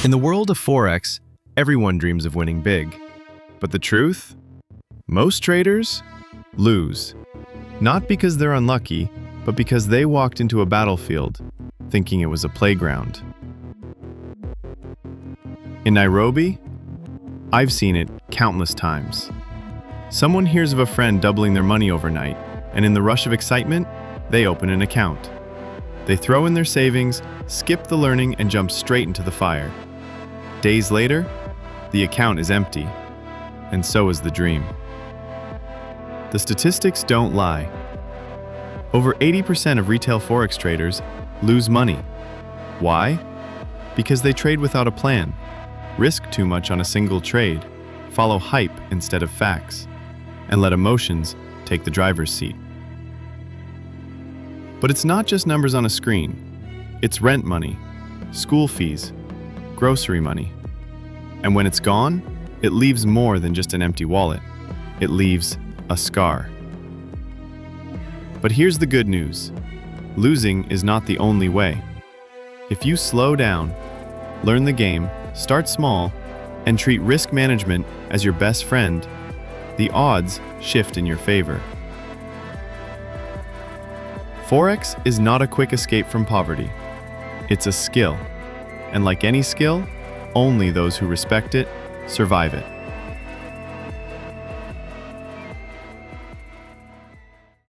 In the world of Forex, everyone dreams of winning big. But the truth? Most traders lose. Not because they're unlucky, but because they walked into a battlefield thinking it was a playground. In Nairobi, I've seen it countless times. Someone hears of a friend doubling their money overnight, and in the rush of excitement, they open an account. They throw in their savings, skip the learning, and jump straight into the fire. Days later, the account is empty, and so is the dream. The statistics don't lie. Over 80% of retail Forex traders lose money. Why? Because they trade without a plan, risk too much on a single trade, follow hype instead of facts, and let emotions take the driver's seat. But it's not just numbers on a screen. It's rent money, school fees, grocery money. And when it's gone, it leaves more than just an empty wallet. It leaves a scar. But here's the good news. Losing is not the only way. If you slow down, learn the game, start small, and treat risk management as your best friend, the odds shift in your favor. Forex is not a quick escape from poverty. It's a skill. And like any skill, only those who respect it survive it.